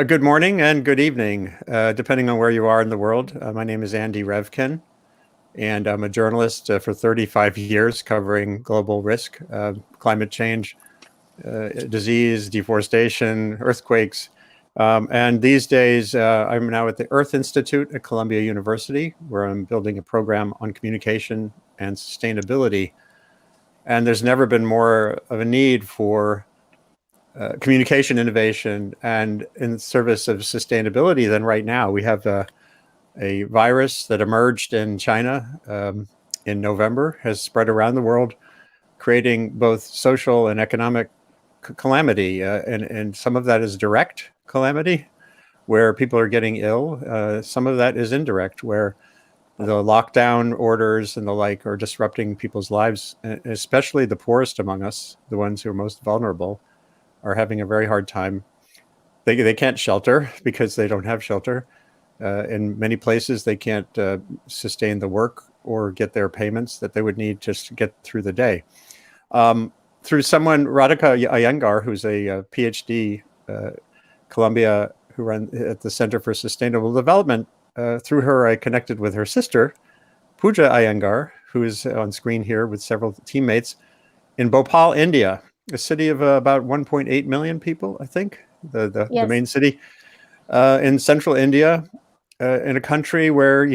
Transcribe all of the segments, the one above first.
Good morning and good evening, depending on where you are in the world. My name is Andy Revkin, and I'm a journalist for 35 years covering global risk, climate change, disease, deforestation, earthquakes. And these days, I'm now at the Earth Institute at Columbia University, where I'm building a program on communication and sustainability. And there's never been more of a need for communication innovation and in service of sustainability than right now. We have a virus that emerged in China in November, has spread around the world, creating both social and economic calamity. And some of that is direct calamity, where people are getting ill. Some of that is indirect, where the lockdown orders and the like are disrupting people's lives, especially the poorest among us, the ones who are most vulnerable, are having a very hard time. They can't shelter because they don't have shelter. In many places, they can't sustain the work or get their payments that they would need just to get through the day. Through someone, Radhika Iyengar, who's a PhD, Columbia, who runs at the Center for Sustainable Development, through her, I connected with her sister, Pooja Iyengar, who is on screen here with several teammates in Bhopal, India, a city of about 1.8 million people, I think, the Yes. main city in central India, in a country where,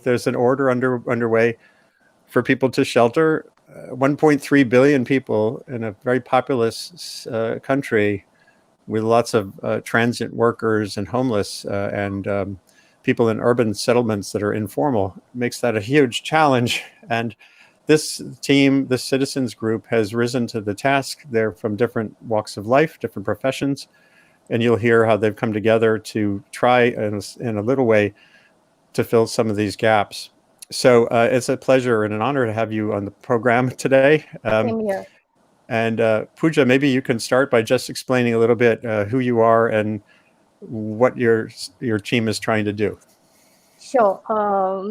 there's an order underway for people to shelter. 1.3 billion people in a very populous country with lots of transient workers and homeless and people in urban settlements that are informal makes that a huge challenge. And this team, this citizens group, has risen to the task. They're from different walks of life, different professions, and you'll hear how they've come together to try in a little way to fill some of these gaps. So it's a pleasure and an honor to have you on the program today. Same here. And Pooja, maybe you can start by just explaining a little bit who you are and what your team is trying to do. Sure.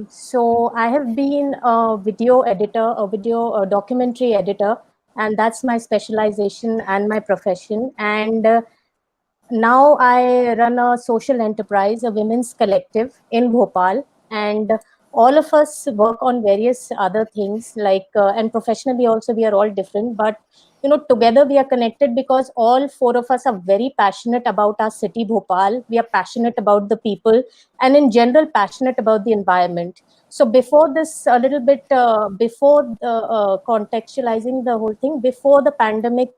So I have been a video editor, a video documentary editor, and that's my specialization and my profession. And now I run a social enterprise, a women's collective in Bhopal, and all of us work on various other things like, and professionally also we are all different, but together we are connected because all four of us are very passionate about our city, Bhopal. We are passionate about the people and in general passionate about the environment. So before this, a little bit before contextualizing the whole thing, before the pandemic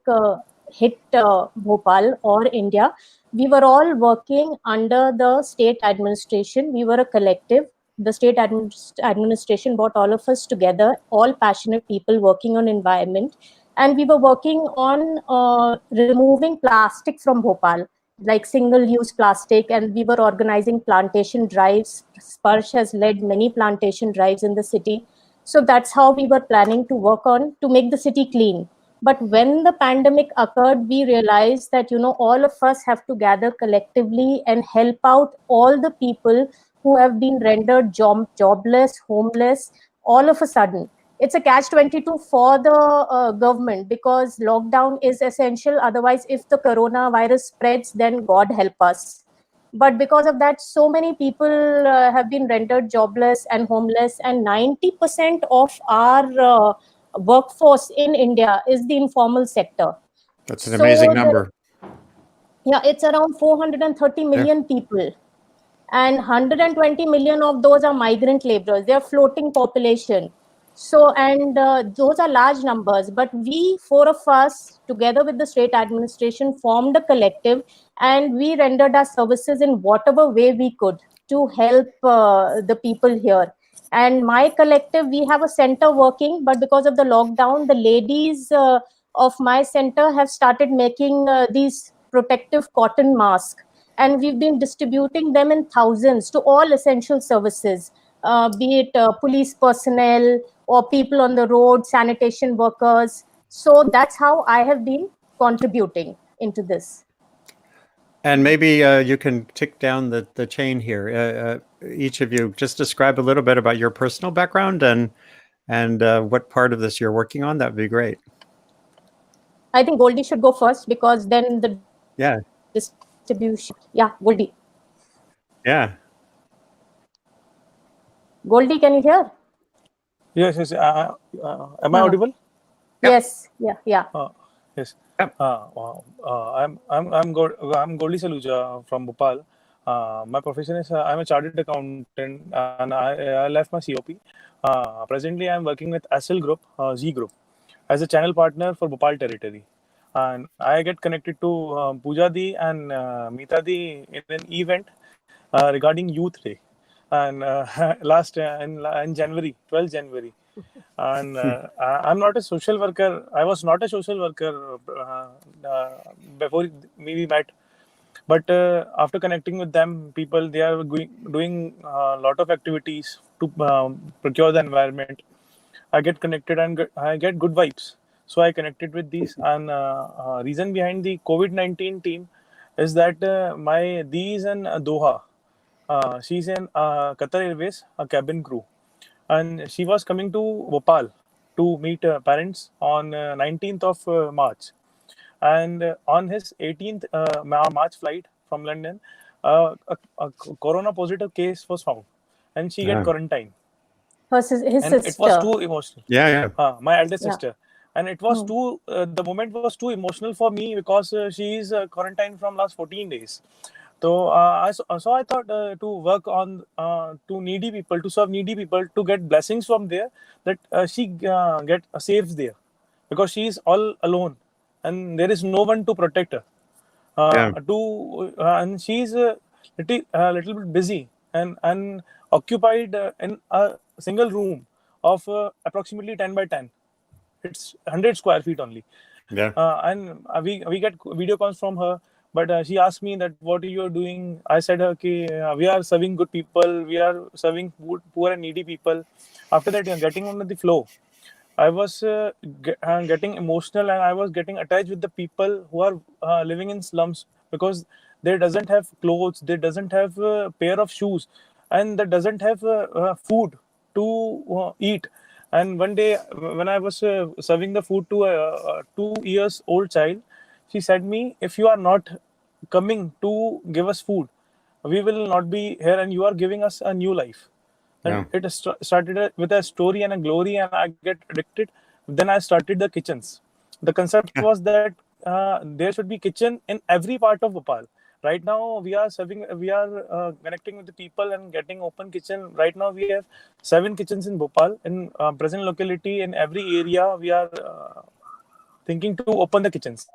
hit Bhopal or India, we were all working under the state administration. We were a collective. The state administration brought all of us together, all passionate people working on environment. And we were working on removing plastic from Bhopal, like single-use plastic. And we were organizing plantation drives. Sparsh has led many plantation drives in the city. So that's how we were planning to work on to make the city clean. But when the pandemic occurred, we realized that, all of us have to gather collectively and help out all the people who have been rendered jobless, homeless, all of a sudden. It's a catch-22 for the government because lockdown is essential. Otherwise, if the coronavirus spreads, then God help us. But because of that, so many people have been rendered jobless and homeless, and 90% of our workforce in India is the informal sector. That's an So, amazing number. yeah, it's around 430 million people, and 120 million of those are migrant laborers. They are floating population. So, and those are large numbers. But we, four of us, together with the state administration, formed a collective, and we rendered our services in whatever way we could to help the people here. And my collective, we have a center working, but because of the lockdown, the ladies of my center have started making these protective cotton masks, and we've been distributing them in thousands to all essential services, be it police personnel or people on the road, sanitation workers. So that's how I have been contributing into this. And maybe you can tick down the chain here. Each of you just describe a little bit about your personal background and what part of this you're working on. That would be great. I think Goldie should go first because then the Yeah. discussion will flow. distribution. Yeah, Goldie. Yeah. Goldie, can you hear? Yes, yes. Am I Uh-huh. audible? Yep. Yes, yeah, yeah. Yes. Yep. I'm Goldie Saluja from Bhopal. My profession is I'm a chartered accountant and I left my COP. Presently, I'm working with SL Group, Z Group, as a channel partner for Bhopal territory. And I get connected to Pooja Di and Meeta Di in an event regarding Youth Day. And last in January, 12th January. And I'm not a social worker. I was not a social worker before we met. But after connecting with them, people they are doing a lot of activities to procure the environment. I get connected and I get good vibes. So I connected with these. And reason behind the COVID-19 team is that my these and Doha. She's in Qatar Airways, a cabin crew, and she was coming to Bhopal to meet parents on 19th of March. And on his 18th March flight from London, a corona positive case was found, and she get Yeah. quarantined. His And it was sister. too emotional. Yeah. Yeah. My eldest Yeah. sister, and it was Hmm. too. The moment was too emotional for me because she is quarantined from last 14 days. So I thought to work on to needy people, to serve needy people, to get blessings from there. That she get saves there, because she is all alone, and there is no one to protect her. Yeah. And she's little bit busy and occupied in a single room of approximately 10 by 10. It's 100 square feet only. Yeah. And we get video calls from her, but she asked me that what you are doing. I said her, okay, we are serving good people, we are serving poor and needy people. After that, getting on the flow, I was getting emotional, and I was getting attached with the people who are living in slums, because they doesn't have clothes, they doesn't have a pair of shoes, and they doesn't have food to eat. And one day, when I was serving the food to a 2 years old child, she said me, if you are not coming to give us food, we will not be here, and you are giving us a new life. And Yeah. it started with a story and a glory, and I get addicted. Then I started the kitchens. The concept Yeah. was that there should be kitchen in every part of Bhopal. Right now we are connecting with the people and getting open kitchen. Right now we have 7 kitchens in Bhopal. In present locality, in every area, we are thinking to open the kitchens,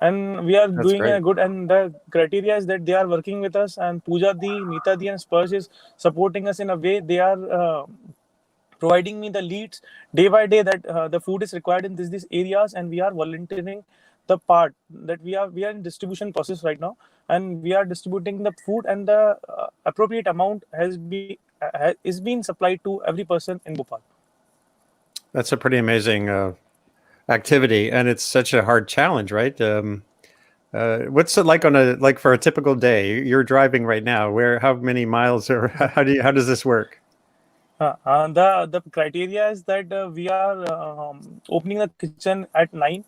and we are doing a That's good. great. And the criteria is that they are working with us, and Pooja Di, Meeta Di, and Spurs is supporting us in a way. They are providing me the leads day by day, that the food is required in these areas, and we are volunteering the part that we are in distribution process right now, and we are distributing the food, and the appropriate amount is being supplied to every person in Bhopal. That's a pretty amazing activity, and it's such a hard challenge, right? What's it like on a like for a typical day? You're driving right now. Where? How many miles? Or how does this work? The criteria is that we are opening the kitchen at 9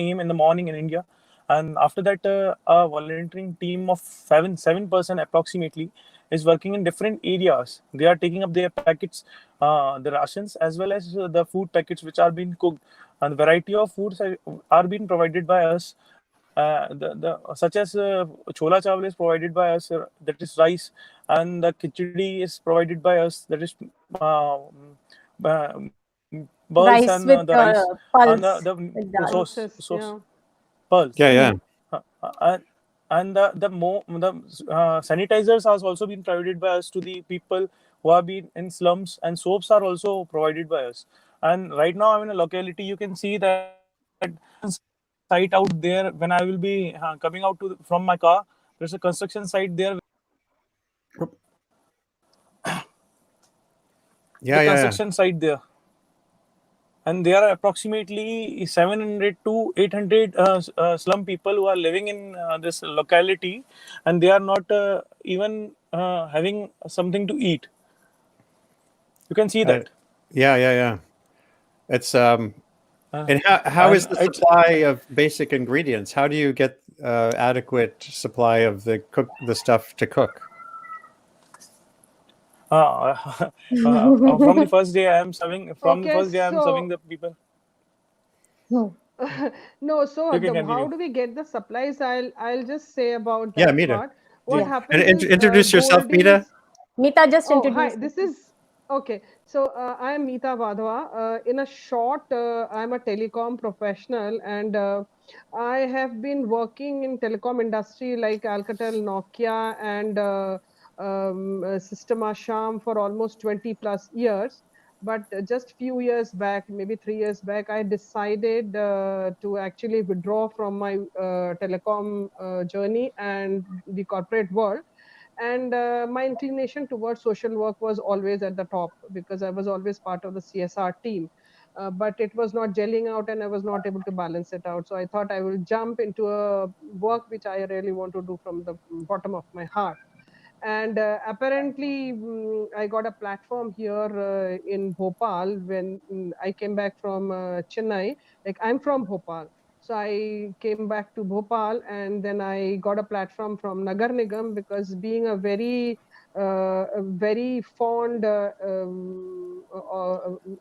a.m. in the morning in India, and after that, a volunteering team of seven person approximately is working in different areas. They are taking up their packets, the rations, as well as the food packets which are being cooked, and variety of foods are being provided by us. The such as chola chawal is provided by us, that is rice, and the khichdi is provided by us, that is uh, uh, pearls Rice and with the rice, and pulse with the dal. Pulses, sauce yeah. pearls. Yeah. Yeah. Hmm. Uh, uh, and the sanitizers are also been provided by us to the people who have been in slums, and soaps are also provided by us. And right now I'm in a locality. You can see that site out there. When I will be coming out from my car, there's a construction site there. The Yeah. Yeah. construction site there, and there are approximately 700 to 800 slum people who are living in this locality, and they are not even having something to eat. You can see Uh, that. yeah. Yeah. Yeah. It's uh, and how is and the it's supply of basic ingredients? How do you get adequate supply of the stuff to cook? Uh, from the first day, I am serving. From the Okay, first day, I am serving so the people. no, so You can how continue. do we get the supplies? I'll just say about Yeah, that Mita. part. What Yeah. And happens is introduce yourself, Mita. Goldie's. Meeta, just Oh, hi. introduce This yourself. is okay. So I am Meeta Vadhwa. In a short, I'm a telecom professional, and I have been working in telecom industry like Alcatel, Nokia, and System Asham for almost 20 plus years. But just few years back, maybe 3 years back, I decided to actually withdraw from my telecom journey and the corporate world. And my inclination towards social work was always at the top because I was always part of the CSR team. But it was not gelling out and I was not able to balance it out. So I thought I will jump into a work which I really want to do from the bottom of my heart. And apparently, I got a platform here in Bhopal when I came back from Chennai. Like, I'm from Bhopal. So I came back to Bhopal, and then I got a platform from Nagar Nigam, because being a very fond, I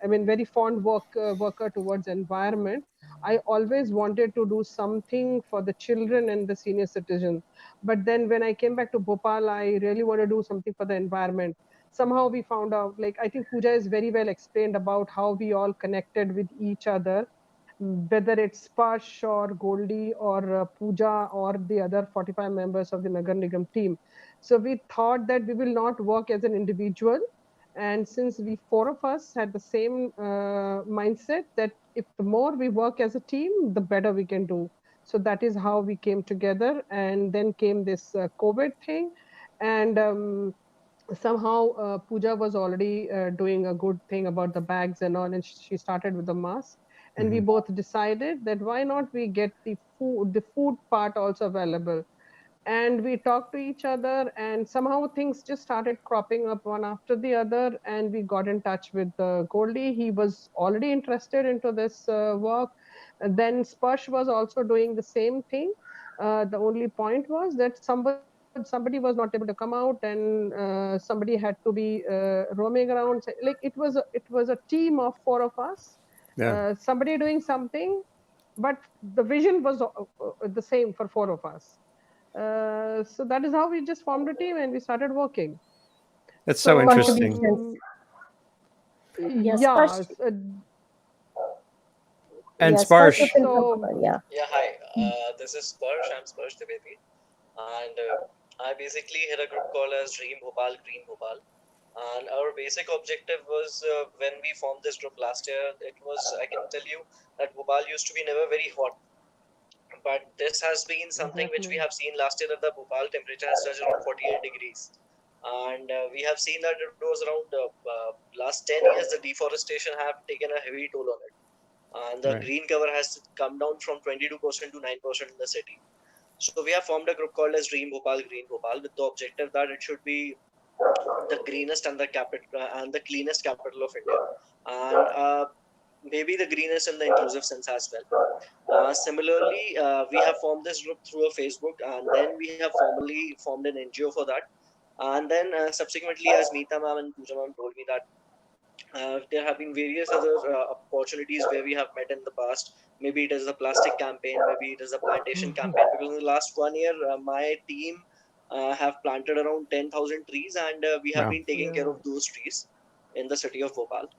mean, very fond worker towards environment. I always wanted to do something for the children and the senior citizens. But then when I came back to Bhopal, I really want to do something for the environment. Somehow we found out, like, I think Pooja is very well explained about how we all connected with each other, whether it's Sparsh or Goldie or Pooja or the other 45 members of the Nagar Nigam team. So we thought that we will not work as an individual. And since we four of us had the same mindset that if the more we work as a team, the better we can do. So that is how we came together. And then came this COVID thing. And somehow Pooja was already doing a good thing about the bags and all, and she started with the mask. And we both decided that why not we get the food part also available. And we talked to each other, and somehow things just started cropping up one after the other, and we got in touch with Goldie. He was already interested into this work. And then Sparsh was also doing the same thing. The only point was that somebody was not able to come out, and somebody had to be roaming around. So, like, it was a team of four of us, Yeah, somebody doing something, but the vision was the same for four of us. So that is how we just formed a team and we started working. that's so So interesting. Contributions. Yes, yeah, Sparsh. And Yes, Sparsh, you Sparsh, can talk so about, yeah. Yeah, hi. This is Sparsh. I'm Sparsh Dwivedi, and I basically had a group called as Dream Bhopal, Green Bhopal. And our basic objective was when we formed this group last year, it was, I can tell you that Bhopal used to be never very hot, but this has been something which we exactly. have seen last year that the Bhopal temperature has touched around 48 degrees. And we have seen that it was around last 10 years, the deforestation have taken a heavy toll on it. And the right? green cover has come down from 22% to 9% in the city. So we have formed a group called as Dream Bhopal, Green Bhopal, with the objective that it should be the greenest and the capital and the cleanest capital of India, and maybe the greenest in the inclusive sense as well. Similarly, we have formed this group through a Facebook, and then we have formally formed an NGO for that. And then subsequently, as Meeta ma'am and Pooja ma'am told me that there have been various other opportunities where we have met in the past. Maybe it is a plastic campaign, maybe it is a plantation campaign. Because in the last 1 year, my team have planted around 10,000 trees, and we have Wow. been taking care Yeah. of those trees in the city of Bhopal.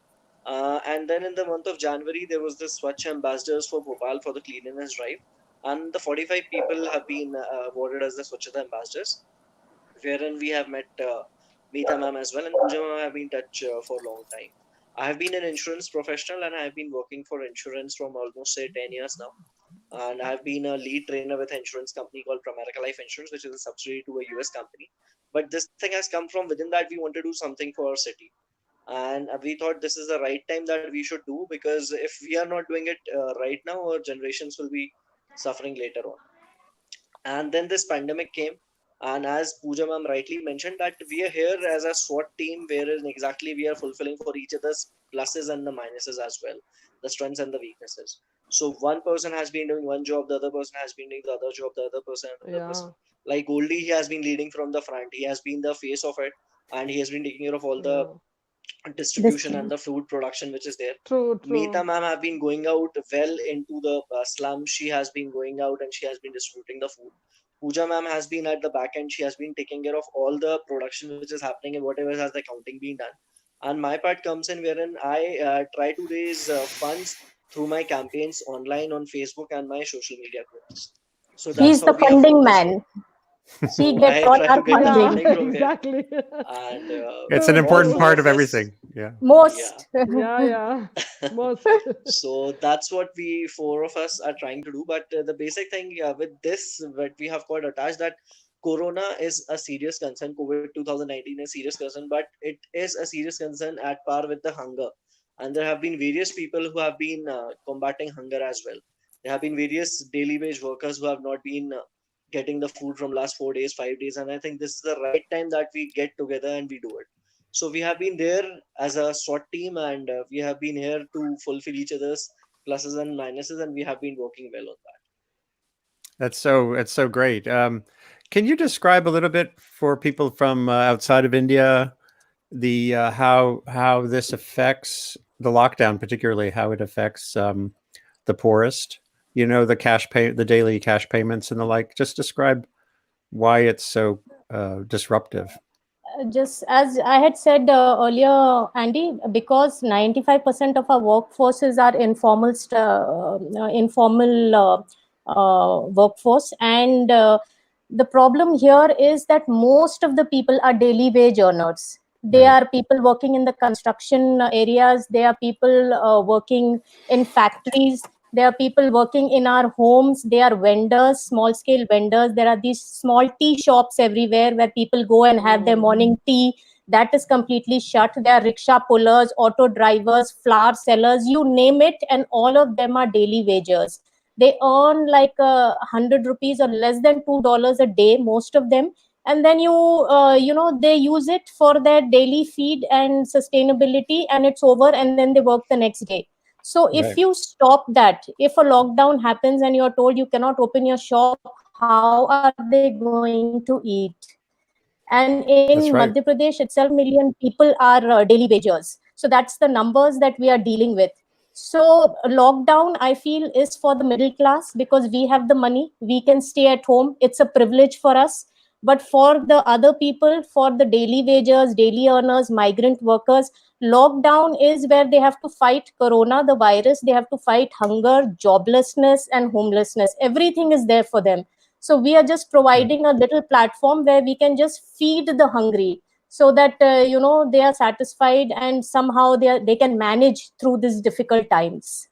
And then in the month of January, there was this Swachh Ambassadors for Bhopal for the cleanliness drive. And the 45 people have been awarded as the Swachhata Ambassadors, wherein we have met Meeta ma'am as well, and Pooja ma'am have been in touch for a long time. I have been an insurance professional, and I have been working for insurance from almost say 10 years now. And I have been a lead trainer with an insurance company called Pramerica Life Insurance, which is a subsidiary to a US company. But this thing has come from within that we want to do something for our city. And we thought this is the right time that we should do, because if we are not doing it right now, our generations will be suffering later on. And then this pandemic came, and as Pooja ma'am rightly mentioned, that we are here as a SWAT team, wherein exactly we are fulfilling for each other's pluses and the minuses as well, the strengths and the weaknesses. So one person has been doing one job, the other person has been doing the other job, the other person, another person. Yeah. Like Goldie, he has been leading from the front. He has been the face of it, and he has been taking care of all the Yeah. This distribution and the food production which is there. True. Meeta True. ma'am have been going out well into the slum. She has been going out and she has been distributing the food. Pooja ma'am has been at the back end. She has been taking care of all the production which is happening and whatever has the accounting being done. And my part comes in wherein I try to raise funds through my campaigns online on Facebook and my social media groups. So that's he's how the we have funding focused on. man. He So gets I all try our to get the Yeah. funding funding from here, Exactly. and It's an True. all important True. four part of of us. everything. Yeah. Yeah. most. Yeah. Yeah. Most. So that's what we four of us are trying to do. But the basic thing with this, what we have got attached, that Corona is a serious concern. COVID 2019 is a serious concern, but it is a serious concern at par with the hunger. And there have been various people who have been combating hunger as well. There have been various daily wage workers who have not been getting the food from last 4 days, 5 days, and I think this is the right time that we get together and we do it. So we have been there as a SWAT team, and we have been here to fulfill each other's pluses and minuses, and we have been working well on that. That's so great. Can you describe a little bit for people from outside of India the how this affects the lockdown, particularly how it affects the poorest? You know, the daily cash payments and the like. Just describe why it's so disruptive. Just as I had said earlier, Andy, because 95% of our workforces are informal workforce, and the problem here is that most of the people are daily wage earners. They Right. are people working in the construction areas. They are people working in factories. There are people working in our homes. They are vendors, small scale vendors. There are these small tea shops everywhere where people go and have their Mm. morning tea. That is completely shut. There are rickshaw pullers, auto drivers, flower sellers, you name it, and all of them are daily wagers. They earn like 100 rupees or less than $2 a day, most of them. And then they use it for their daily feed and sustainability, and it's over, and then they work the next day. So if Right. you stop that, if a lockdown happens and you're told you cannot open your shop, how are they going to eat? And in Madhya Pradesh itself, That's right. 7 million people are daily wagers. So that's the numbers that we are dealing with. So lockdown, I feel, is for the middle class because we have the money. We can stay at home. It's a privilege for us. But for the other people, for the daily wagers, daily earners, migrant workers, lockdown is where they have to fight corona, the virus. They have to fight hunger, joblessness, and homelessness. Everything is there for them. So we are just Right. providing a little platform where we can just feed the hungry, so that they are satisfied, and somehow they can manage through these difficult times.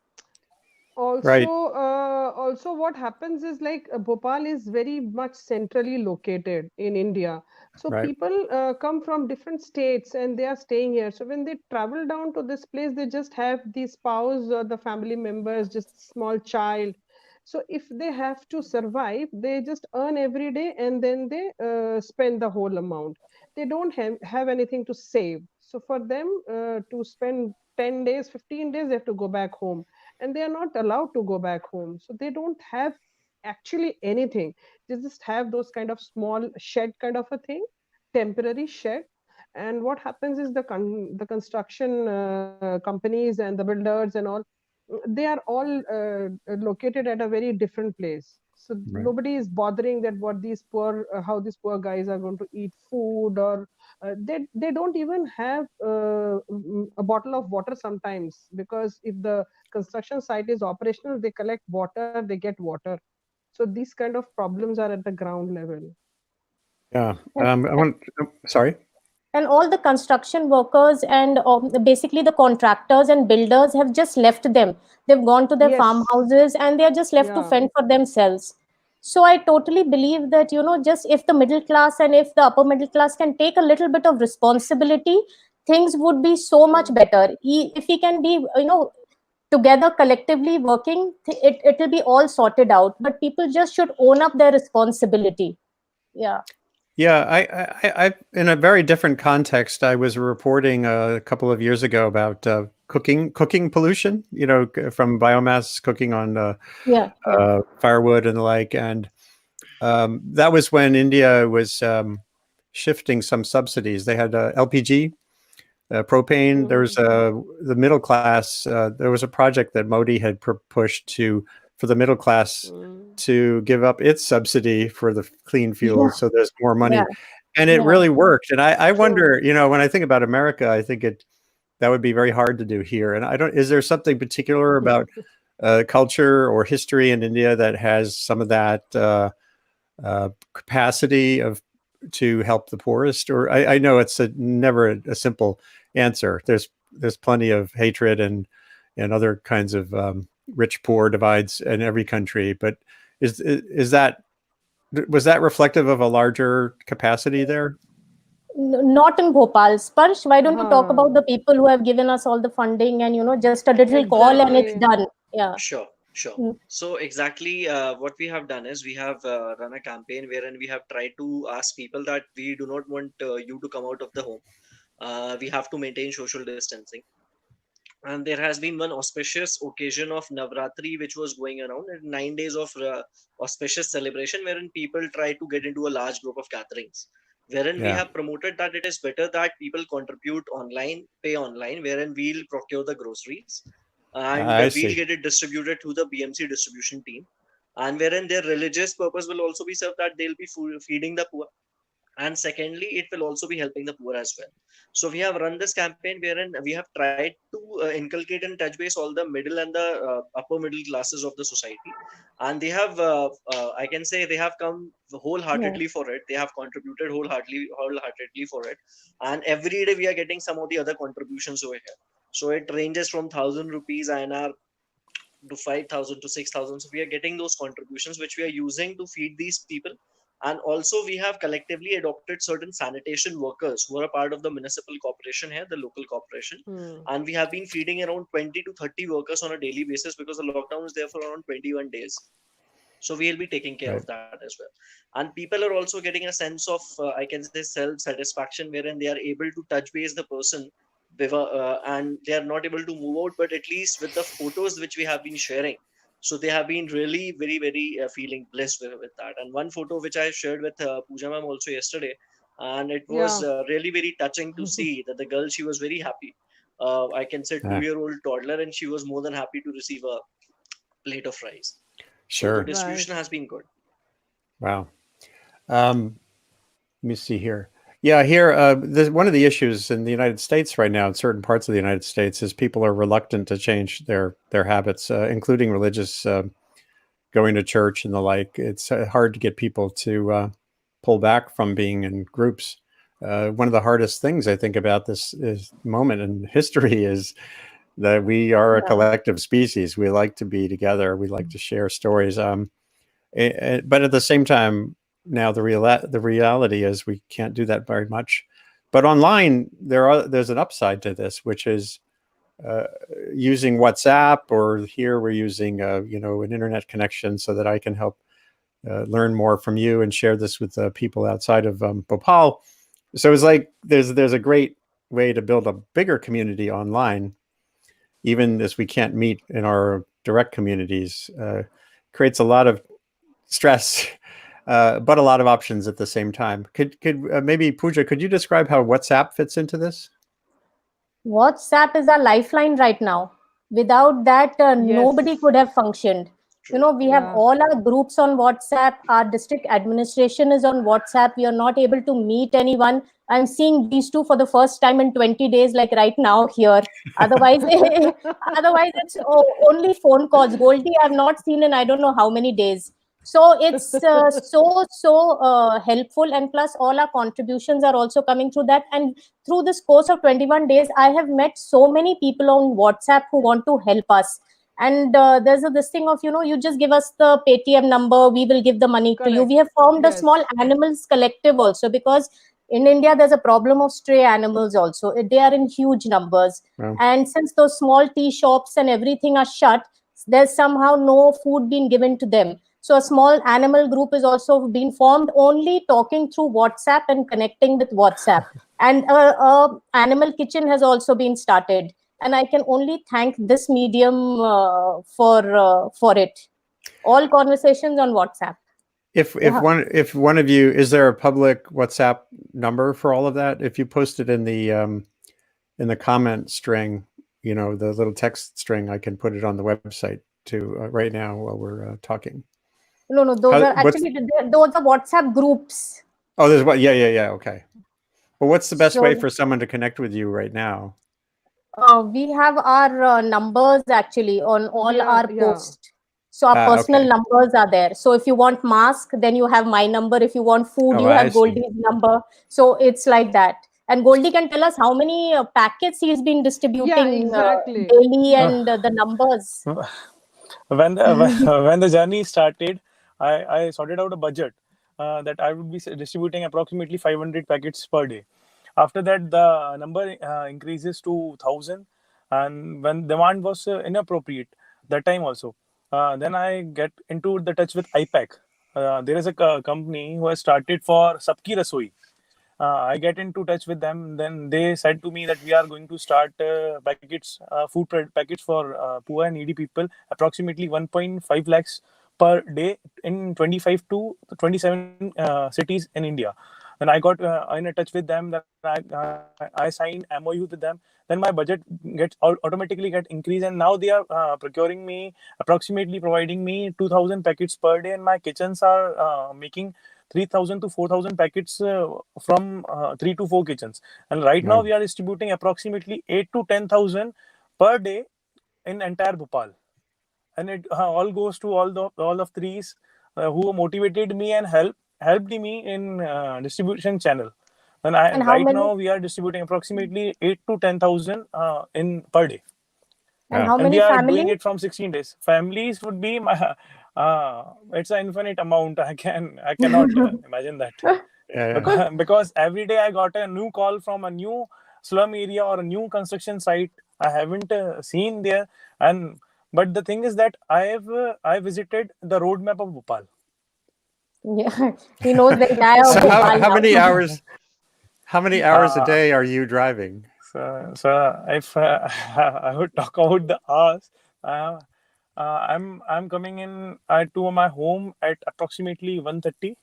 Right. Also what happens is like Bhopal is very much centrally located in India. So Right. people come from different states and they are staying here. So when they travel down to this place, they just have the spouse or the family members, just small child. So if they have to survive, they just earn every day and then they spend the whole amount. They don't have anything to save. So for them to spend 10 days, 15 days, they have to go back home, and they are not allowed to go back home. So they don't have actually anything. They just have those kind of small shed kind of a thing, temporary shed. And what happens is the construction companies and the builders and all, they are all located at a very different place. So Right. nobody is bothering that what these poor how these poor guys are going to eat food, or they don't even have a bottle of water sometimes, because if the construction site is operational, they collect water, they get water. So these kind of problems are at the ground level. Yeah. and, I want. Sorry. and all the construction workers and basically the contractors and builders have just left them. They've gone to their Yes. farmhouses and they're just left to Yeah. fend for themselves. So I totally believe that, just if the middle class and if the upper middle class can take a little bit of responsibility, things would be so much True. better. If we can be, together collectively working, it will be all sorted out. But people just should own up their responsibility. Yeah. Yeah, I in a very different context, I was reporting a couple of years ago about cooking pollution, from biomass cooking on Yeah, yeah. firewood and the like. And that was when India was shifting some subsidies. They had LPG, propane. There was the middle class. There was a project that Modi had pushed for the middle class to give up its subsidy for the clean Yeah, fuels, so there's more yeah, money, and it yeah. really worked. And I True. wonder, when I think about America, I think that would be very hard to do here. And I don't. Is there something particular about culture or history in India that has some of that capacity to help the poorest? Or I know it's never a simple answer. There's plenty of hatred and other kinds of rich poor divides in every country. But is that was that reflective of a larger capacity there? Not in Bhopal. Sparsh, why don't you talk about the Huh. people who have given us all the funding and, just a little call and it's Exactly. done. Yeah. Sure, sure. Mm. So exactly what we have done is we have run a campaign wherein we have tried to ask people that we do not want you to come out of the home. We have to maintain social distancing. And there has been one auspicious occasion of Navratri which was going around, and 9 days of auspicious celebration wherein people try to get into a large group of gatherings. Wherein we Yeah, have promoted that it is better that people contribute online, pay online, wherein we'll procure the groceries and I we'll see. get it distributed through the BMC distribution team. And wherein their religious purpose will also be served, that they'll be feeding the poor, and secondly it will also be helping the poor as well. So we have run this campaign wherein we have tried to inculcate and touch base all the middle and the upper middle classes of the society, and they have I can say they have come Yeah. wholeheartedly for it. They have contributed wholeheartedly for it, and every day we are getting some of the other contributions over here. So it ranges from 1,000 rupees INR to 5,000 to 6,000. So we are getting those contributions which we are using to feed these people. And also we have collectively adopted certain sanitation workers who are a part of the municipal corporation here, the local corporation. And we have been feeding around 20 to 30 workers on a daily basis because the lockdown is there for around 21 days. So we'll be taking care of Right. that as well. And people are also getting a sense of I can say self satisfaction wherein they are able to touch base the person and they are not able to move out, but at least with the photos which we have been sharing, so they have been really very feeling blessed with that. And one photo which I shared with Pooja ma'am also yesterday, and it was Yeah. really very touching to see that the girl, she was very happy. I can say Ah, 2-year-old toddler, and she was more than happy to receive a plate of rice. So the sure. distribution Right. has been good. Wow. Let me see here. Yeah, here, one of the issues in the United States right now, in certain parts of the United States, is people are reluctant to change their habits, including religious, going to church and the like. It's hard to get people to pull back from being in groups. One of the hardest things I think about this moment in history is that we are a Yeah. collective species. We like to be together. We like to share stories. But at the same time, now the reality is we can't do that very much. But online, there's an upside to this, which is uh, using WhatsApp, or here we're using an internet connection so that I can help learn more from you and share this with people outside of Bhopal. So it's like there's a great way to build a bigger community online, even as we can't meet in our direct communities. Creates a lot of stress, but a lot of options at the same time. Could maybe Pooja, could you describe how WhatsApp fits into this? WhatsApp is our lifeline right now. Without that, nobody Yes. could have functioned. True. We have Yeah. all our groups on WhatsApp. Our district administration is on WhatsApp. We are not able to meet anyone. I'm seeing these two for the first time in 20 days, like right now here. Otherwise, otherwise it's only phone calls. Goldie, I've not seen in I don't know how many days. So it's so helpful, and plus all our contributions are also coming through that. And through this course of 21 days, I have met so many people on WhatsApp who want to help us. And there's this thing of, you just give us the Paytm number, we will give the money to you. We Correct. have formed a small Yes. animals collective also, because in India there's a problem of stray animals also. They are in huge numbers. Well, And since those small tea shops and everything are shut, there's somehow no food being given to them. So a small animal group is also being formed, only talking through WhatsApp and connecting with WhatsApp. And a animal kitchen has also been started. And I can only thank this medium for it. All conversations on WhatsApp. If Yeah. one of you, is there a public WhatsApp number for all of that? If you post it in the comment string, the little text string, I can put it on the website too right now while we're talking. No, those are actually those are WhatsApp groups. Oh, there's what? Yeah. Okay. Well, what's the best way So for someone to connect with you right now? we have our numbers actually on all our posts. So our personal Okay. numbers are there. So if you want mask, then you have my number. If you want food, Oh, you I have see. Goldie's number. So it's like that. And Goldie can tell us how many packets he's been distributing exactly. daily and the numbers. When when the journey started, I sorted out a budget that I would be distributing approximately 500 packets per day. After that, the number increases to 1,000, and when demand was inappropriate, that time also, then I get into the touch with IPAC. There is a company who has started for Sabki Rasoi. I get into touch with them. Then they said to me that we are going to start packets for poor and needy people, approximately 1.5 lakhs per day in 25 to 27 cities in India. Then I got in a touch with them. Then I signed MOU with them. Then my budget gets automatically get increased, and now they are procuring me, approximately providing me 2,000 packets per day, and my kitchens are making 3,000 to 4,000 packets from 3 to 4 kitchens. And right now we are distributing approximately 8 to 10,000 per day in entire Bhopal. And it all goes to all of threes who motivated me and helped me in distribution channel. And And how right many now we are distributing approximately 8 to 10,000 in per day. and Wow. how And we many are families? doing it from 16 days. Families would be my it's an infinite amount. I cannot imagine that. Yeah. Because every day I got a new call from a new slum area or a new construction site I haven't seen there. And but the thing is that I visited the roadmap of Bhopal. Yeah, he knows the entire So Bhopal how now. many hours? How many hours a uh, day are you driving? so if I would talk about the hours, uh, I'm coming in to my home at approximately 1:30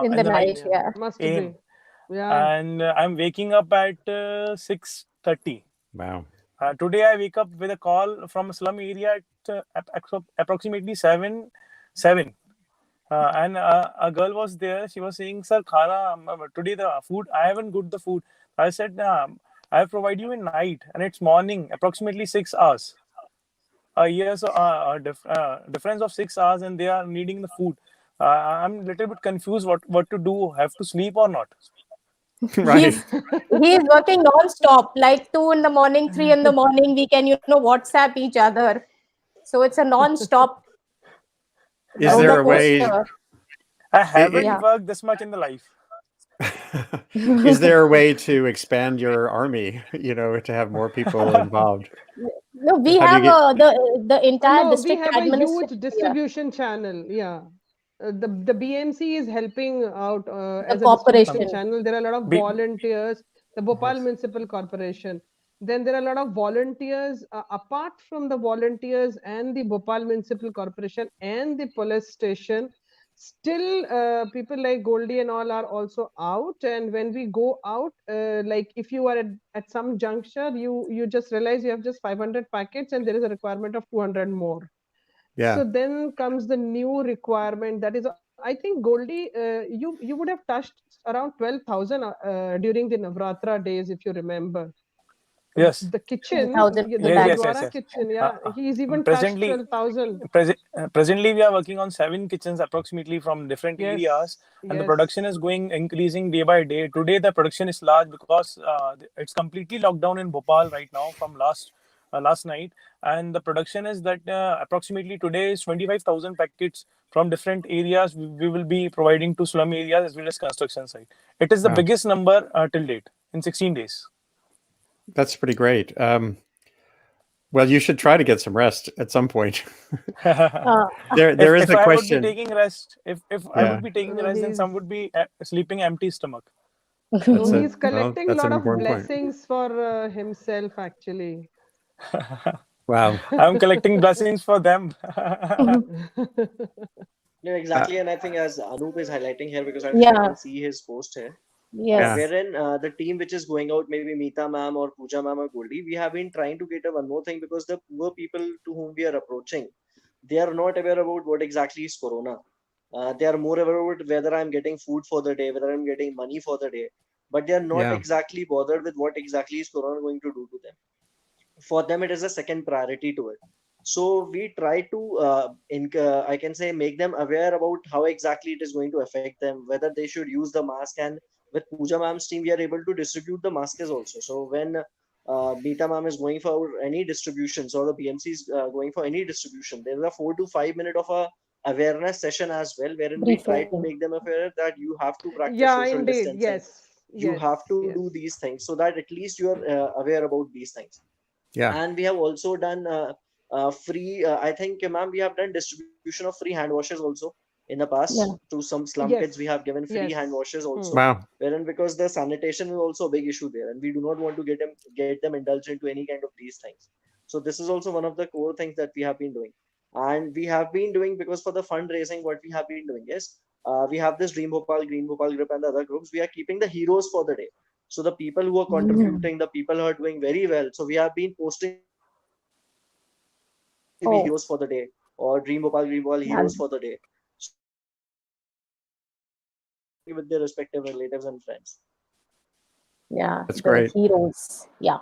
In in the the night. night Yeah. Must AM, be. Yeah. and I'm waking up at 6:30. Wow. Today I wake up with a call from a slum area at approximately 7. And a girl was there. She was saying, "Sir, khana today the food. I haven't got the food." I said, "I provide you in night, and it's morning, approximately 6 hours. A year, so difference of 6 hours, and they are needing the food. I'm a little bit confused. What to do? Have to sleep or not?" Right. He's working non-stop, like 2 in the morning, 3 in the morning. We can, WhatsApp each other. So it's a non-stop Is roller there a coaster. way? I i- haven't Yeah. worked this much in the life. Is there a way to expand your army? To have more people involved. No, we How do you have get? the entire No, we district have a huge administration here, distribution channel. Yeah. The BMC is helping out the as a distribution corporation. channel. There are a lot of Be, volunteers, the Bhopal yes. Municipal Corporation. Then there are a lot of volunteers, apart from the volunteers and the Bhopal Municipal Corporation and the police station. Still, people like Goldie and all are also out. And when we go out, like if you are at some juncture, you just realize you have just 500 packets and there is a requirement of 200 more. Yeah. So then comes the new requirement. That is, I think Goldie, you would have touched around 12,000 during the Navratra days, if you remember. Yes. The kitchen, 10,000 the Yes, yes, bags. yes, Gurdwara yes. kitchen, Uh, yeah, uh, he's even touched presently, 12,000. presently, we are working on 7 kitchens, approximately from different areas, Yes, and the yes. production is going increasing day by day. Today, the production is large because it's completely locked down in Bhopal right now from last night, and the production is that approximately today is 25,000 packets from different areas. We will be providing to slum areas as well as construction site. It is the Wow. biggest number till date in 16 days. That's pretty great. Well, you should try to get some rest at some point. Uh, There is If the I would be question. taking rest, if I Yeah, would be taking No, rest, then some he's would be sleeping empty stomach. that's a he's collecting a that's lot an of important point. blessings for himself, actually. Wow. I'm collecting blessings for them. No, Uh, exactly, and I think as Anup is highlighting here, because I yeah. can see his post here, yeah, Yes. wherein the team which is going out, maybe Meeta ma'am or Pooja ma'am or Goldie, we have been trying to get a one more thing, because the poor people to whom we are approaching, they are not aware about what exactly is corona. They are more aware about whether I'm getting food for the day, whether I'm getting money for the day, but they are not yeah, exactly bothered with what exactly is corona going to do to them. For them it is a second priority to it. So we try to I can say make them aware about how exactly it is going to affect them, whether they should use the mask. And with Pooja ma'am's team we are able to distribute the masks also. So when Beta ma'am is going for any distributions, or the BMC is going for any distribution, there is a 4 to 5 minute of a awareness session as well, wherein we try to Briefing. make them aware that you have to practice Yeah, social indeed. distancing, Yes. you Yes. have to Yes. do these things, so that at least you are aware about these things. yeah. And we have also done free I think, ma'am, we have done distribution of free hand washes also in the past Yeah. to some slum kids. We Yes. have given free hand Yes. washes also, Hmm. Wow. wherein because the sanitation is also a big issue there, and we do not want to get them indulged into any kind of these things. So this is also one of the core things that we have been doing. And we have been doing, because for the fundraising what we have been doing is, we have this Dream Bhopal, Green Bhopal group and the other groups. We are keeping the heroes for the day. So the people who are Mm. contributing, the people who are doing very well, so we have been posting the heroes for the day, or Dream Bhopal, Green Bhopal heroes for the day. So that at least And people are aware about what exactly is going on, and they can share it with their respective relatives and friends. yeah, That's the great. heroes. Yeah.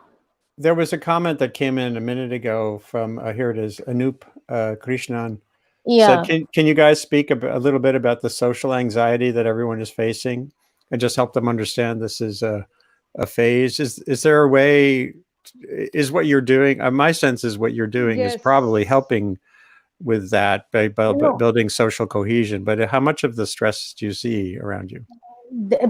There was a comment that came in a minute ago from here it is, Anup Krishnan said, Yeah. can you guys speak a little bit about the social anxiety that everyone is facing and just help them understand this is a phase? Is there a way, is what you're doing, my sense is what you're doing is probably Yes. helping with that by No. building social cohesion, but how much of the stress do you see around you?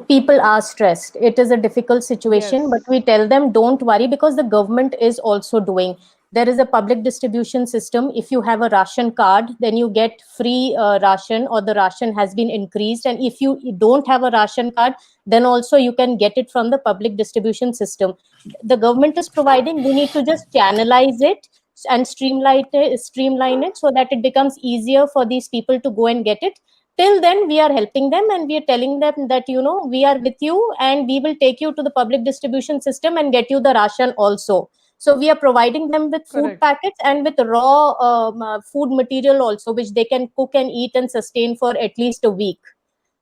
People are stressed. It is a difficult situation, but Yes. we tell them don't worry, because the government is also doing. There is a public distribution system. If you have a ration card, then you get free ration, or the ration has been increased. And if you don't have a ration card, then also you can get it from the public distribution system. The government is providing. We need to just channelize it and streamline it so that it becomes easier for these people to go and get it. Till then we are helping them, and we are telling them that we are with you, and we will take you to the public distribution system and get you the ration also. So we are providing them with food Correct. packets and with raw food material also, which they can cook and eat and sustain for at least a week.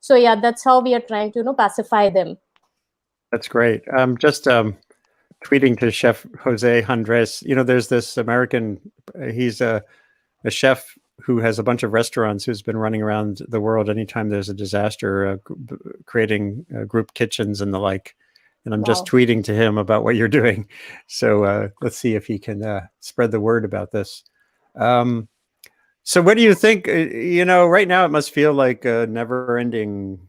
So yeah, that's how we are trying to pacify them. That's great. Just tweeting to Chef Jose Andres, there's this American, he's a chef who has a bunch of restaurants, who's been running around the world anytime there's a disaster, creating group kitchens and the like. And I'm just Wow. tweeting to him about what you're doing. So let's see if he can spread the word about this. So what do you think? Right now it must feel like a never-ending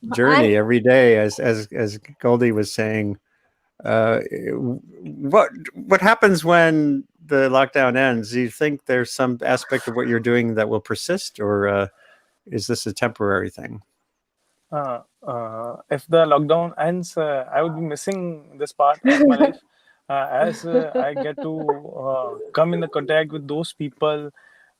And journey every day, as Goldie was saying. Uh, what happens when the lockdown ends? Do you think there's some aspect of what you're doing that will persist, or is this a temporary thing? If the lockdown ends, I would be missing this part of my life, as I get to come in the contact with those people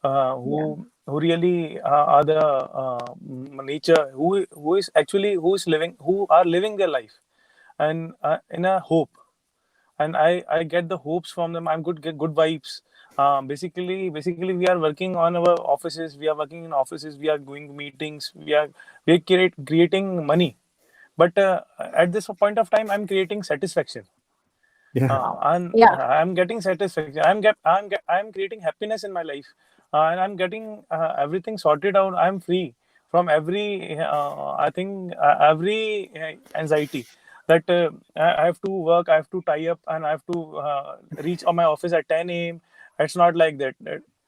yeah. who really are the nature, who is living, who are living their life, and in a hope. And I get the hopes from them. I'm get good vibes. Basically, we are working on our offices. We are working in offices. We are doing meetings. We are creating money. But at this point of time, I'm creating satisfaction. Yeah, Wow. And Yeah. I'm getting satisfaction. I'm creating happiness in my life, and I'm getting everything sorted out. I'm free from every I think every anxiety that I have to work, I have to tie up, and I have to reach on my office at 10 a.m. It's not like that.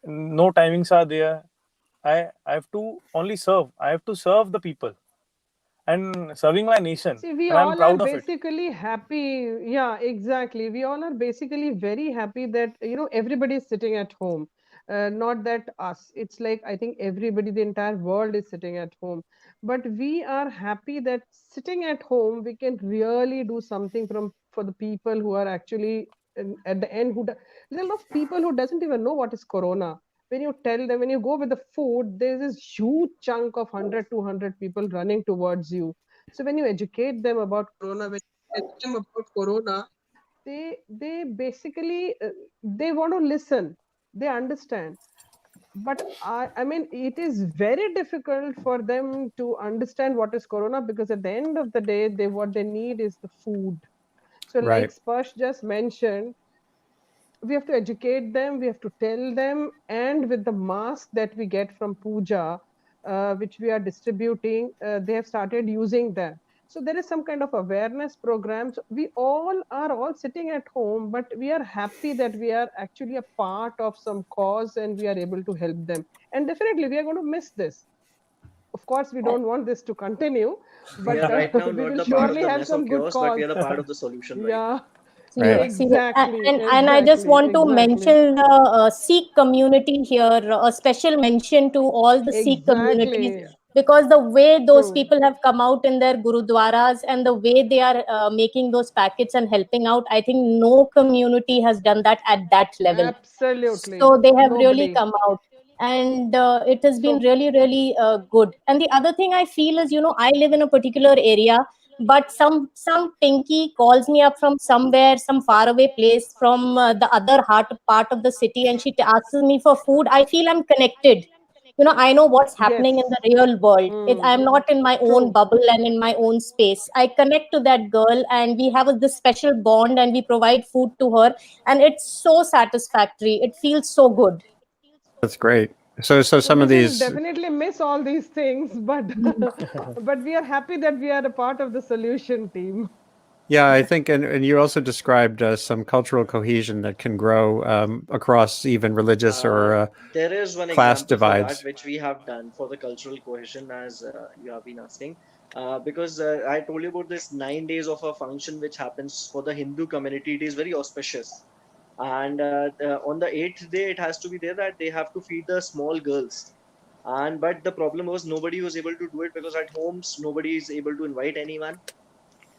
No timings are there. I have to only serve. I have to serve the people. and serving my nation, See, we and I'm all are proud of it. basically happy. Yeah, exactly. We all are basically very happy that, everybody is sitting at home. Not that us. It's like, I think everybody, the entire world is sitting at home. But we are happy that sitting at home, we can really do something for the people who are actually at the end, there are a lot of people who doesn't even know what is corona. When you tell them, when you go with the food, there's this huge chunk of 100, 200 people running towards you. So when you educate them about corona, when you tell them about corona, they basically they want to listen. They understand. But I mean, it is very difficult for them to understand what is corona, because at the end of the day, what they need is the food. So like Right. Sparsh just mentioned, we have to educate them, we have to tell them, and with the mask that we get from puja, which we are distributing, they have started using them. So there is some kind of awareness programs. We all are all sitting at home, but we are happy that we are actually a part of some cause and we are able to help them. And definitely we are going to miss this. Of course we don't want this to continue, We but are right now we not will the part of surely the have mess of some good chaos, but we are cause. the part of the solution right Yeah, now. Right. exactly, And I just exactly, want to exactly. mention the Sikh community here, a special mention to all the Sikh communities, Exactly. because the way those True. people have come out in their gurudwaras and the way they are making those packets and helping out, I think no community has done that at that level. Absolutely. So they have really Nobody. come out, and it has been So, really, really good. And the other thing I feel is, I live in a particular area, but some pinky calls me up from somewhere, some faraway place from the other part of the city, and she asks me for food. I feel I'm connected. I know what's happening in yes. the real world. Hmm. I'm not in my own True. bubble and in my own space. I connect to that girl, and we have this special bond, and we provide food to her, and it's so satisfactory. It feels so good. That's great. So So some of we will these, definitely miss all these things, but but we are happy that we are a part of the solution team. yeah, I think, and you also described some cultural cohesion that can grow across even religious Uh, or there is one class example for that divides. which we have done for the cultural cohesion, as you have been asking. Because I told you about this 9 days of a function which happens for the Hindu community. It is very auspicious, and on the eighth day, it has to be there that they have to feed the small girls. And but the problem was nobody was able to do it because at homes nobody is able to invite anyone,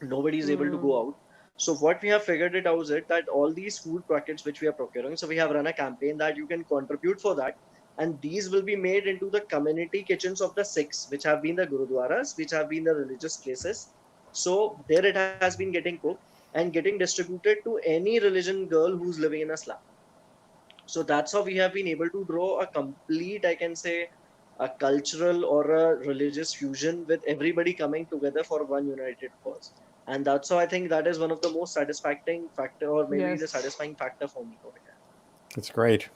nobody is able to go Hmm. out. So what we have figured it out is it that all these food packets which we are procuring, so we have run a campaign that you can contribute for that, and these will be made into the community kitchens of the Sikhs, which have been the gurudwaras, which have been the religious places. So there it has been getting cooked and getting distributed to any religion girl who's living in a slum. So that's how we have been able to draw a complete, I can say, a cultural or a religious fusion with everybody coming together for one united cause. And that's how I think that is one of the most satisfying factor, or maybe the Yes. satisfying factor for me over here. That's great.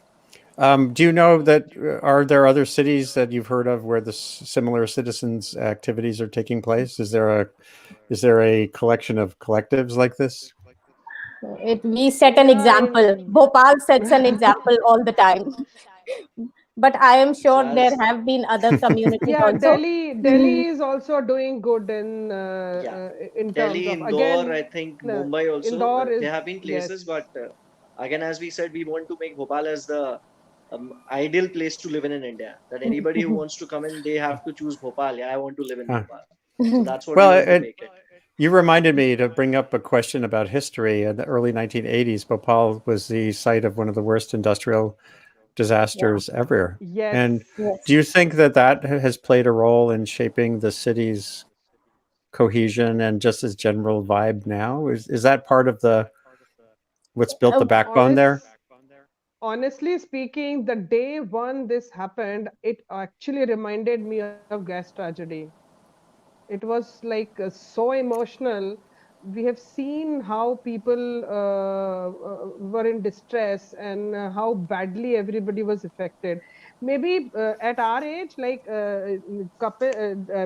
Do you know that are there other cities that you've heard of where the similar citizens activities are taking place? Is there a collection of collectives like this? We set an Yeah, example. in Bhopal sets an example all the time. But I am So sure there as have been other communities yeah, also. Delhi is also doing good yeah, in terms Delhi, of, Indore, again, I think Mumbai also. Indore There is, have been yes. places, but again, as we said, we want to make Bhopal as the ideal place to live in India. That anybody who wants to come in, they have to choose Bhopal. Yeah, I want to live in Huh. Bhopal. So that's what we Well, want to and make it. you reminded me to bring up a question about history. In the early 1980s, Bhopal was the site of one of the worst industrial Yeah. disasters ever. And Yes. do Yes. you think that that has played a role in shaping the city's cohesion and just its general vibe now? Is that part of the what's built the backbone there? Honest, honestly speaking, the day one this happened, it actually reminded me of gas tragedy. It was like so emotional. We have seen how people were in distress, and how badly everybody was affected. Maybe at our age, like I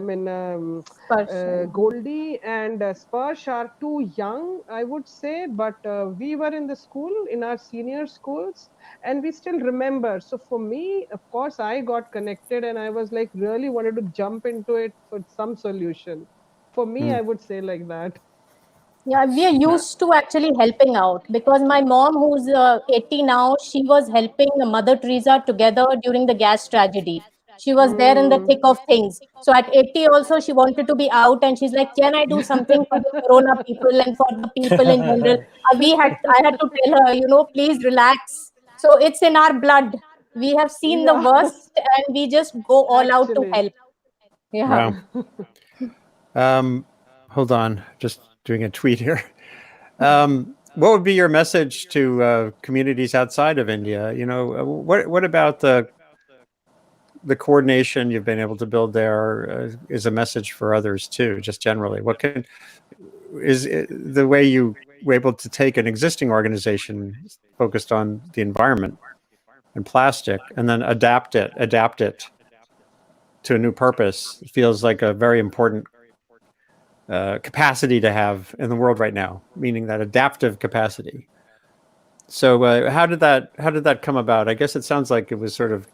mean, Sparsh. Goldie and Sparsh are too young, I would say, but we were in the school, in our senior schools, and we still remember. So for me, of course, I got connected, and I was like really wanted to jump into it for some solution. For me, I would say like that. Yeah, we are used to actually helping out because my mom, who's 80 now, she was helping Mother Teresa together during the gas tragedy. She was there in the thick of things. So at 80 also, she wanted to be out, and she's like, "Can I do something for the Corona people and for the people in general?" I had to tell her, please relax. So it's in our blood. We have seen the Yeah, worst, and we just go all out to actually. help. Yeah. Wow. Hold on, just doing a tweet here. What would be your message to communities outside of India? What about the coordination you've been able to build there is a message for others too, just generally? The way you were able to take an existing organization focused on the environment and plastic and then adapt it to a new purpose feels like a very important capacity to have in the world right now, meaning that adaptive capacity. So how did that come about? I guess it sounds like it was sort of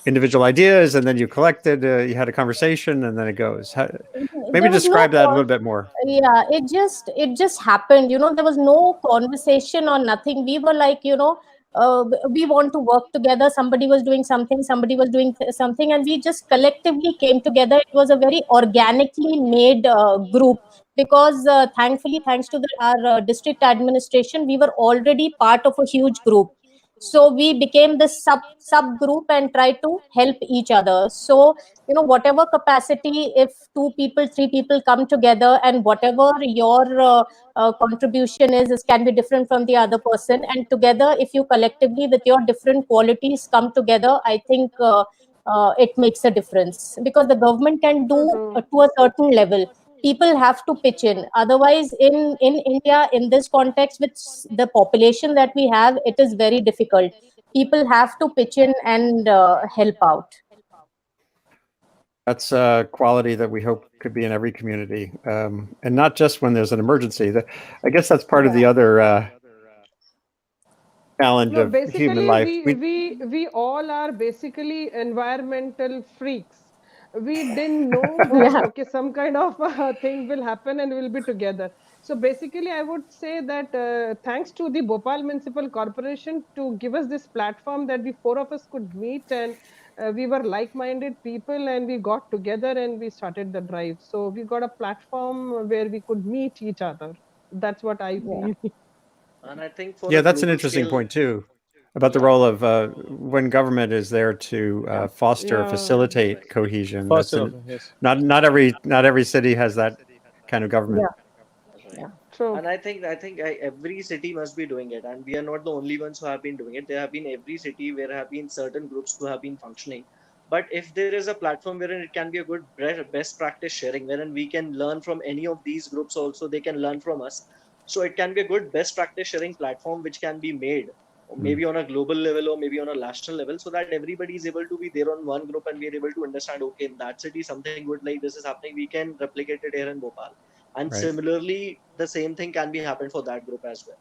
individual ideas, and then you collected, you had a conversation, and then it goes. Maybe There was no describe that a little bit more. Yeah, it just happened. There was no conversation or nothing. We were like, we want to work together. Somebody was doing something, somebody was doing something, and we just collectively came together. It was a very organically made group because thankfully, thanks to our district administration, we were already part of a huge group. So we became this subgroup and tried to help each other. So whatever capacity, if two people, three people come together, and whatever your contribution is can be different from the other person, and together, if you collectively with your different qualities come together, I think it makes a difference, because the government can do True, true. to a certain level. People have to pitch in. Otherwise, in India, in this context, with the population that we have, it is very difficult. People have to pitch in and help out. That's a quality that we hope could be in every community, and not just when there's an emergency. I guess that's part of the other challenge No, of human basically, life. we all are basically environmental freaks. We didn't know that, Yeah. okay, some kind of thing will happen and we'll be together. So basically, I would say that thanks to the Bhopal Municipal Corporation to give us this platform that we four of us could meet, and we were like-minded people, and we got together and we started the drive. So we got a platform where we could meet each other. That's what I Yeah. feel. And I think for Yeah, a that's an global interesting scale, point too, about the yeah, role of when government is there to foster, Yeah. facilitate right. cohesion. Faster also, yes. Not every city has that kind of government. Yeah. Right. Yeah. True. And I think every city must be doing it, and we are not the only ones who have been doing it. There have been every city where have been certain groups who have been functioning. But if there is a platform wherein it can be a good best practice sharing, wherein we can learn from any of these groups, also they can learn from us. So it can be a good best practice sharing platform which can be made, or maybe on a global level or maybe on a national level, so that everybody is able to be there on one group and we are able to understand. Okay, in that city something good like this is happening. We can replicate it here in Bhopal, and Right. similarly the same thing can be happened for that group as well.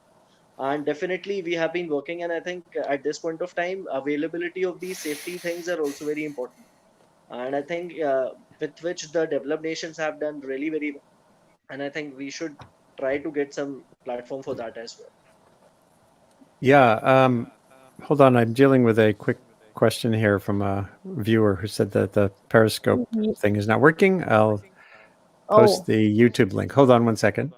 And definitely we have been working, and I think at this point of time availability of these safety things are also very important. And I think with which the developed nations have done really very well, and I think we should try to get some platform for that as well. Yeah. Hold on, I'm dealing with a quick question here from a viewer who said that the Periscope thing is not working. I'll post Oh. the YouTube link. Hold on one second.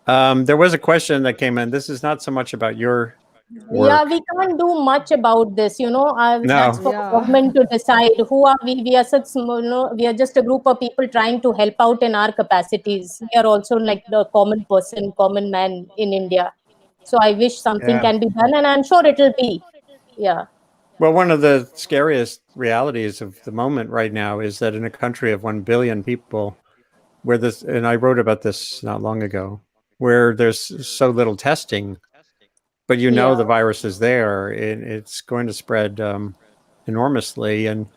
There was a question that came in. This is not so much about your Yeah, work. we can't do much about this. That's No. for the Yeah. government to decide. Who are we? We are such small, we are just a group of people trying to help out in our capacities. We are also like the common person, common man in India. So I wish something Yeah. can be done, and I'm sure it'll be. Yeah. Well, one of the scariest realities of the moment right now is that in a country of 1 billion people, where this, and I wrote about this not long ago, where there's so little testing, but Yeah. the virus is there, it's going to spread enormously. And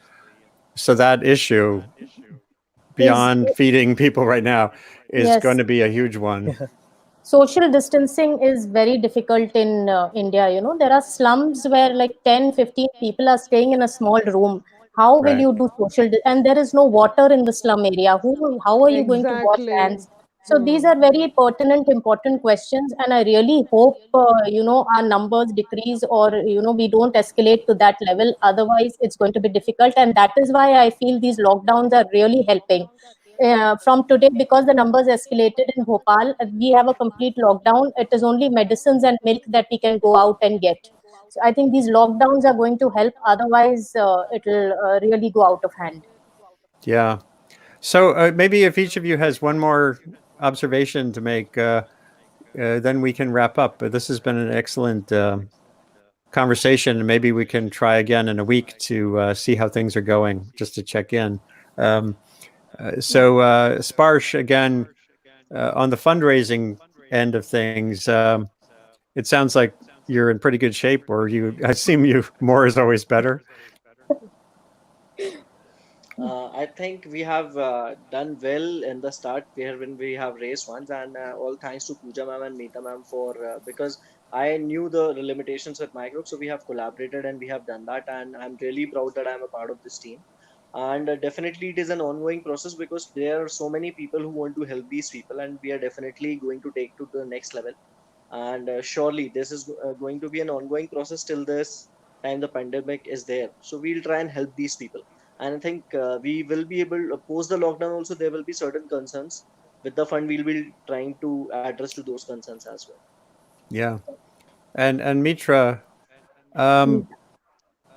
so that issue, Is beyond feeding people right now, is going Yes. to be a huge one. Social distancing is very difficult in India. There are slums where like 10, 15 people are staying in a small room. How will Right. you do and there is no water in the slum area. How are you going to wash Exactly. hands? So these are very pertinent, important questions, and I really hope our numbers decrease, or we don't escalate to that level. Otherwise, it's going to be difficult, and that is why I feel these lockdowns are really helping. From today, because the numbers escalated in Bhopal, we have a complete lockdown. It is only medicines and milk that we can go out and get. So I think these lockdowns are going to help. Otherwise, it'll really go out of hand. Yeah. So maybe if each of you has one more observation to make, then we can wrap up. But this has been an excellent conversation, and maybe we can try again in a week to see how things are going, just to check in. Sparsh, again, on the fundraising end of things, it sounds like you're in pretty good shape, or I assume more is always better. I think we have done well in the start where when we have raised funds, and all thanks to Pooja ma'am and Meeta ma'am for because I knew the limitations with my group, so we have collaborated and we have done that, and I'm really proud that I'm a part of this team. And definitely, it is an ongoing process because there are so many people who want to help these people, and we are definitely going to take to the next level. And surely, this is going to be an ongoing process till this time the pandemic is there. So we'll try and help these people, and I think we will be able post the lockdown also there will be certain concerns with the fund. We'll be trying to address to those concerns as well. Yeah. And Mitra, um,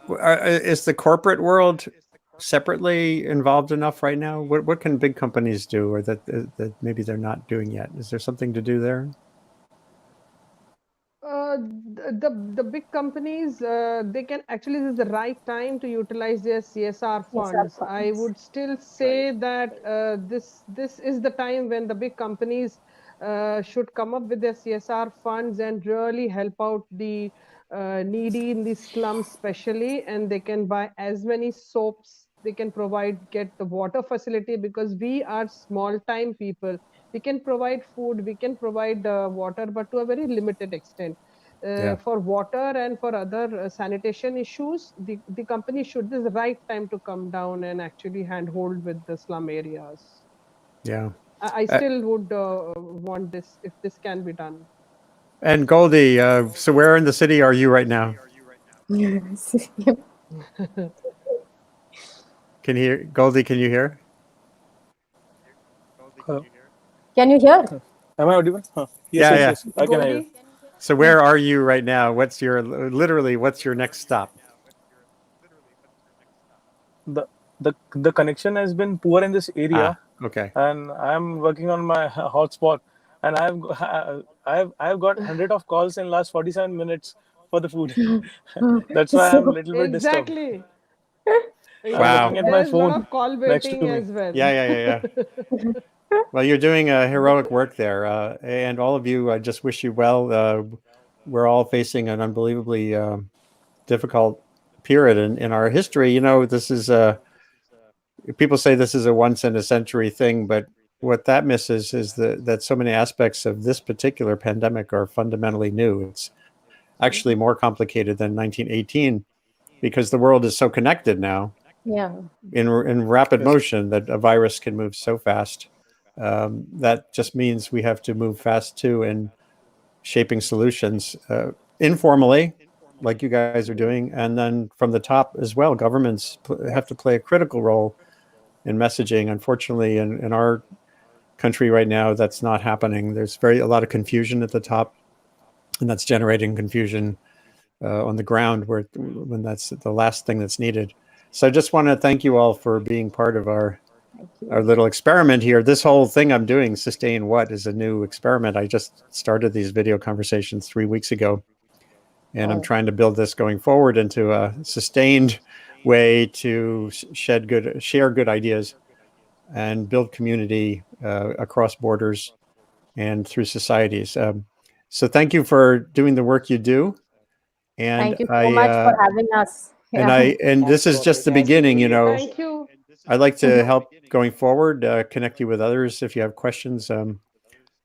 is the corporate world separately involved enough right now? What can big companies do, or that maybe they're not doing yet? Is there something to do there? The big companies, they can actually, this is the right time to utilize their CSR Yes, our funds. I funds. would still Right. say that this is the time when the big companies should come up with their CSR funds and really help out the needy in the slums, especially, and they can buy as many soaps. They can get the water facility, because we are small time people. We can provide food, we can provide water, but to a very limited extent. Yeah. For water and for other sanitation issues, the company should, this is the right time to come down and actually handhold with the slum areas. Yeah. I still would want this, if this can be done. And Goldie, so where in the city are you right now? Can you hear? Goldie, can you hear? Hello. Can you hear? Am I audible? Yes, Yeah, yes, yeah. yes. I can hear. Goldie? So where are you right now? What's your next stop? The connection has been poor in this area, Okay. and I'm working on my hotspot, and I've got 100 of calls in last 47 minutes for the food. That's why I'm a So little bit disturbed. Exactly. I'm Yeah, Wow. looking at my there's a lot phone of call next to waiting me. as well. Yeah, yeah, yeah, yeah. Well, you're doing heroic work there, and all of you. I just wish you well. We're all facing an unbelievably difficult period in our history. This is people say this is a once in a century thing, but what that misses is that so many aspects of this particular pandemic are fundamentally new. It's actually more complicated than 1918 because the world is so connected now yeah, in rapid Yes. motion that a virus can move so fast. That just means we have to move fast too in shaping solutions informally, like you guys are doing, and then from the top as well. Governments have to play a critical role in messaging. Unfortunately, in our country right now, that's not happening. There's a lot of confusion at the top, and that's generating confusion on the ground when that's the last thing that's needed. So I just want to thank you all for being part of our thank you. little experiment here. This whole thing I'm doing, Sustain What, is a new experiment. I just started these video conversations 3 weeks ago, and I'm Oh, trying to build this going forward into a sustained way to share good ideas and build community across borders and through societies. So thank you for doing the work you do. And thank you so much for having us. Yeah. this is just the Thanks to beginning. you, Thank Bhushan. you. I'd like to help going forward, connect you with others. If you have questions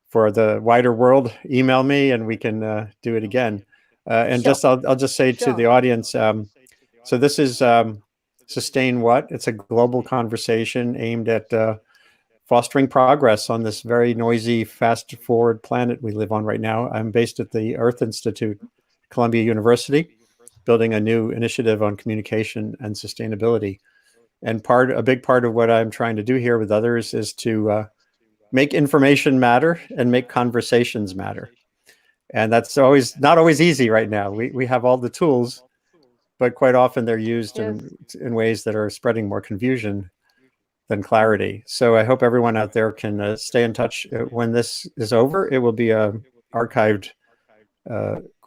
for the wider world, email me and we can do it again. And Sure. I'll just say to the Sure. audience, so this is sustain what? It's a global conversation aimed at fostering progress on this very noisy, fast forward planet we live on right now. I'm based at the Earth Institute, Columbia University, building a new initiative on communication and sustainability. And a big part of what I'm trying to do here with others is to make information matter and make conversations matter. And that's not always easy right now. We have all the tools, but quite often they're used in ways that are spreading more confusion than clarity. So I hope everyone out there can stay in touch. When this is over, it will be a archived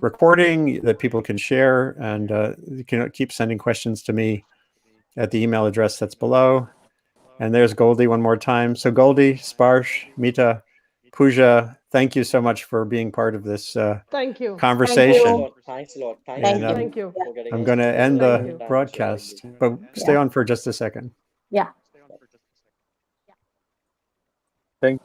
recording that people can share, and you can keep sending questions to me at the email address that's below. And there's Goldie one more time. So Goldie, Sparsh, Mita, Pooja, thank you so much for being part of this Thank you. conversation. Thanks a lot. Thank you. Thank you. For getting I'm us going to to end Thank the you. broadcast, but stay on for just a second. Yeah. Thank